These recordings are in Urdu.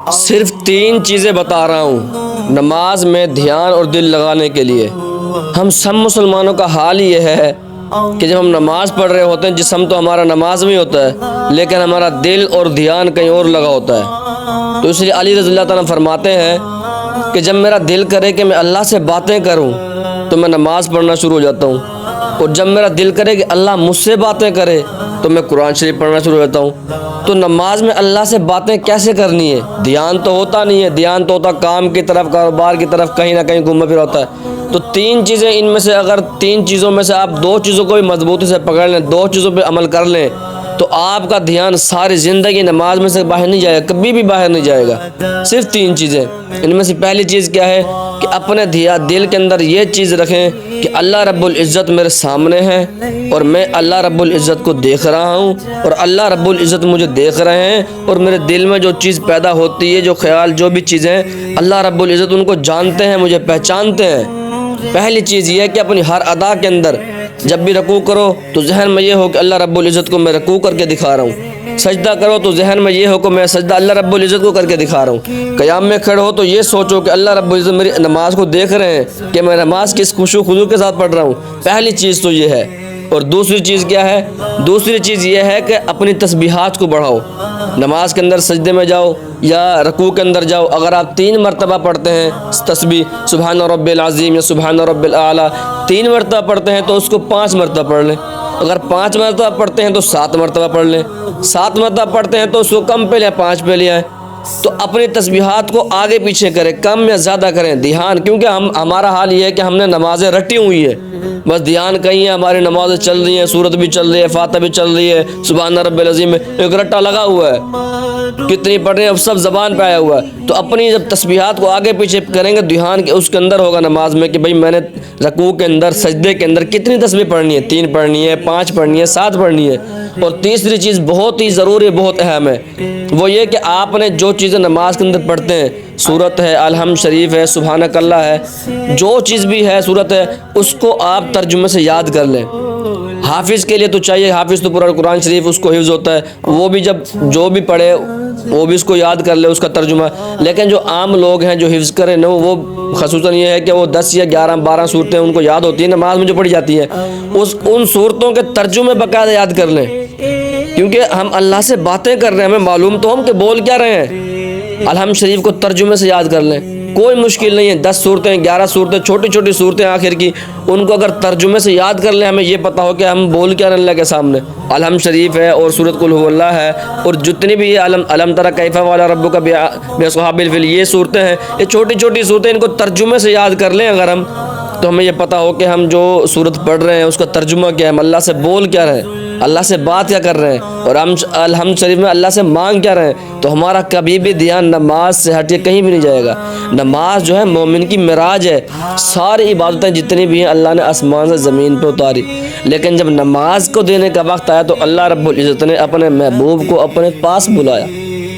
صرف 3 چیزیں بتا رہا ہوں نماز میں دھیان اور دل لگانے کے لیے۔ ہم سب مسلمانوں کا حال یہ ہے کہ جب ہم نماز پڑھ رہے ہوتے ہیں، جسم تو ہمارا نماز میں ہوتا ہے لیکن ہمارا دل اور دھیان کہیں اور لگا ہوتا ہے۔ تو اس لیے علی رضی اللہ تعالیٰ فرماتے ہیں کہ جب میرا دل کرے کہ میں اللہ سے باتیں کروں تو میں نماز پڑھنا شروع ہو جاتا ہوں، اور جب میرا دل کرے کہ اللہ مجھ سے باتیں کرے تو میں قرآن شریف پڑھنا شروع ہو جاتا ہوں۔ تو نماز میں اللہ سے باتیں کیسے کرنی ہے؟ دھیان تو ہوتا نہیں ہے، دھیان تو ہوتا کام کی طرف، کاروبار کی طرف، کہیں نہ کہیں گھوما پھرا ہوتا ہے۔ تو 3 چیزیں، ان میں سے اگر 3 چیزوں میں سے آپ 2 چیزوں کو بھی مضبوطی سے پکڑ لیں، 2 چیزوں پہ عمل کر لیں، تو آپ کا دھیان ساری زندگی نماز میں سے باہر نہیں جائے گا، کبھی بھی باہر نہیں جائے گا۔ صرف 3 چیزیں، ان میں سے پہلی چیز کیا ہے کہ اپنے دل کے اندر یہ چیز رکھیں کہ اللہ رب العزت میرے سامنے ہے اور میں اللہ رب العزت کو دیکھ رہا ہوں، اور اللہ رب العزت مجھے دیکھ رہے ہیں، اور میرے دل میں جو چیز پیدا ہوتی ہے، جو خیال، جو بھی چیزیں، اللہ رب العزت ان کو جانتے ہیں، مجھے پہچانتے ہیں۔ پہلی چیز یہ ہے کہ اپنی ہر ادا کے اندر جب بھی رکوع کرو تو ذہن میں یہ ہو کہ اللہ رب العزت کو میں رکوع کر کے دکھا رہا ہوں، سجدہ کرو تو ذہن میں یہ ہو کہ میں سجدہ اللہ رب العزت کو کر کے دکھا رہا ہوں، قیام میں کھڑے ہو تو یہ سوچو کہ اللہ رب العزت میری نماز کو دیکھ رہے ہیں کہ میں نماز کس خشوع و خضوع کے ساتھ پڑھ رہا ہوں۔ پہلی چیز تو یہ ہے۔ اور دوسری چیز کیا ہے؟ دوسری چیز یہ ہے کہ اپنی تسبیحات کو بڑھاؤ۔ نماز کے اندر سجدے میں جاؤ یا رکوع کے اندر جاؤ، اگر آپ 3 مرتبہ پڑھتے ہیں تسبیح سبحان رب العظیم یا سبحان رب الاعلیٰ، 3 مرتبہ پڑھتے ہیں تو اس کو 5 مرتبہ پڑھ لیں۔ اگر 5 مرتبہ پڑھتے ہیں تو 7 مرتبہ پڑھ لیں۔ 7 مرتبہ پڑھتے ہیں تو اس کو کم پہ لیں، 5 پہ لے آئیں۔ تو اپنی تسبیحات کو آگے پیچھے کریں، کم یا زیادہ کریں دھیان، کیونکہ ہمارا حال یہ ہے کہ ہم نے نمازیں رٹی ہوئی ہیں، بس دھیان کہیں ہے، ہماری نمازیں چل رہی ہیں، سورت بھی چل رہی ہے، فاتحہ بھی چل رہی ہے، سبحان رب العظیم میں ایک رٹا لگا ہوا ہے، کتنی پڑھ رہے ہیں، اب سب زبان پہ آیا ہوا ہے۔ تو اپنی جب تسبیحات کو آگے پیچھے کریں گے، دھیان کے اس کے اندر ہوگا نماز میں کہ بھئی میں نے رکوع کے اندر، سجدے کے اندر کتنی تسبیح پڑھنی ہے، 3 پڑھنی ہے، 5 پڑھنی ہے، 7 پڑھنی ہے۔ اور تیسری چیز بہت ہی ضروری، بہت اہم ہے، وہ یہ کہ آپ نے جو چیزیں نماز کے اندر پڑھتے ہیں، سورت ہے، الحمد شریف ہے، سبحانک اللہ ہے، جو چیز بھی ہے سورت ہے، اس کو آپ ترجمے سے یاد کر لیں۔ حافظ کے لیے تو چاہیے، حافظ تو پورا قرآن شریف اس کو حفظ ہوتا ہے، وہ بھی جب جو بھی پڑھے وہ بھی اس کو یاد کر لے، اس کا ترجمہ۔ لیکن جو عام لوگ ہیں جو حفظ کریں نہ، وہ خصوصاً یہ ہے کہ وہ 10 یا 11 12 صورتیں ان کو یاد ہوتی ہیں، نماز میں جو پڑھی جاتی ہیں، ان صورتوں کے ترجمے باقاعدہ یاد کر لیں، کیونکہ ہم اللہ سے باتیں کر رہے ہیں، ہمیں معلوم تو ہم کہ بول کیا رہے ہیں۔ الحمد شریف کو ترجمے سے یاد کر لیں، کوئی مشکل نہیں ہے، 10 صورتیں، 11 صورتیں، چھوٹی چھوٹی صورتیں آخر کی، ان کو اگر ترجمے سے یاد کر لیں، ہمیں یہ پتہ ہو کہ ہم بول کیا رہے ہیں اللہ کے سامنے۔ الحمد شریف ہے اور سورۃ قل هو اللہ ہے، اور جتنی بھی الم تری کیف فعل ربک باصحاب الفیل، یہ صورتیں ہیں، یہ چھوٹی چھوٹی صورتیں، ان کو ترجمے سے یاد کر لیں اگر ہم، تو ہمیں یہ پتہ ہو کہ ہم جو صورت پڑھ رہے ہیں اس کا ترجمہ کیا ہے، ہم اللہ سے بول کیا رہے ہیں، اللہ سے بات کیا کر رہے ہیں، اور ہم الحمد شریف میں اللہ سے مانگ کیا رہے ہیں، تو ہمارا کبھی بھی دھیان نماز سے ہٹ کے کہیں بھی نہیں جائے گا۔ نماز جو ہے مومن کی معراج ہے، ساری عبادتیں جتنی بھی ہیں اللہ نے آسمان سے زمین پہ اتاری، لیکن جب نماز کو دینے کا وقت آیا تو اللہ رب العزت نے اپنے محبوب کو اپنے پاس بلایا،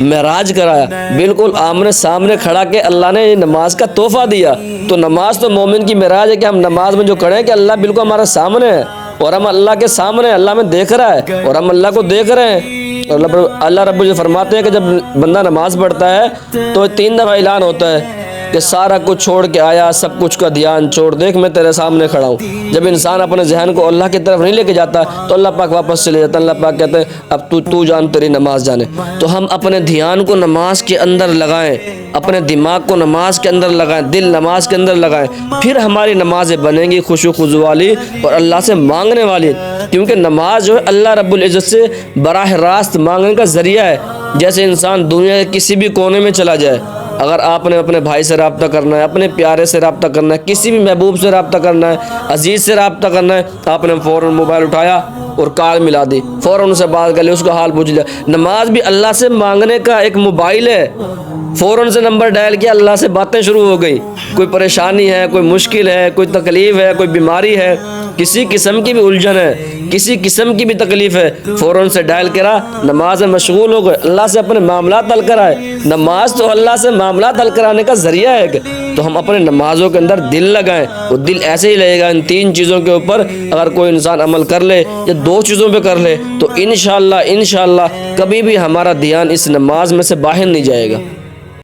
معراج کرایا، بالکل آمنے سامنے کھڑا کے اللہ نے نماز کا تحفہ دیا۔ تو نماز تو مومن کی معراج ہے کہ ہم نماز میں جو کھڑے ہیں کہ اللہ بالکل ہمارے سامنے ہے، اور ہم اللہ کے سامنے ہیں، اللہ میں دیکھ رہا ہے اور ہم اللہ کو دیکھ رہے ہیں۔ اور اللہ رب العزت فرماتے ہیں کہ جب بندہ نماز پڑھتا ہے تو 3 دفعہ اعلان ہوتا ہے کہ سارا کچھ چھوڑ کے آیا، سب کچھ کا دھیان چھوڑ، دیکھ میں تیرے سامنے کھڑا ہوں۔ جب انسان اپنے ذہن کو اللہ کی طرف نہیں لے کے جاتا تو اللہ پاک واپس چلے جاتا ہے، اللہ پاک کہتے ہیں اب تو جان، تیری نماز جانے۔ تو ہم اپنے دھیان کو نماز کے اندر لگائیں، اپنے دماغ کو نماز کے اندر لگائیں، دل نماز کے اندر لگائیں، پھر ہماری نمازیں بنیں گی خشوع و خضوع والی اور اللہ سے مانگنے والی، کیونکہ نماز جو ہے اللہ رب العزت سے براہ راست مانگنے کا ذریعہ ہے۔ جیسے انسان دنیا کے کسی بھی کونے میں چلا جائے، اگر آپ نے اپنے بھائی سے رابطہ کرنا ہے، اپنے پیارے سے رابطہ کرنا ہے، کسی بھی محبوب سے رابطہ کرنا ہے، عزیز سے رابطہ کرنا ہے، آپ نے فوراً موبائل اٹھایا اور کال ملا دی، فوراً ان سے بات کر لی، اس کا حال پوچھ لیا۔ نماز بھی اللہ سے مانگنے کا ایک موبائل ہے، فوراً سے نمبر ڈائل کیا، اللہ سے باتیں شروع ہو گئی، کوئی پریشانی ہے، کوئی مشکل ہے، کوئی تکلیف ہے، کوئی بیماری ہے، کسی قسم کی بھی الجھن ہے، کسی قسم کی بھی تکلیف ہے، فوراً سے ڈائل کرا، نماز میں مشغول ہو گئے، اللہ سے اپنے معاملات حل کرائے۔ نماز تو اللہ سے معاملات حل کرانے کا ذریعہ ہے، تو ہم اپنے نمازوں کے اندر دل لگائیں، وہ دل ایسے ہی لگے گا ان 3 چیزوں کے اوپر۔ اگر کوئی انسان عمل کر لے یا 2 چیزوں پہ کر لے تو انشاءاللہ کبھی بھی ہمارا دھیان اس نماز میں سے باہر نہیں جائے گا۔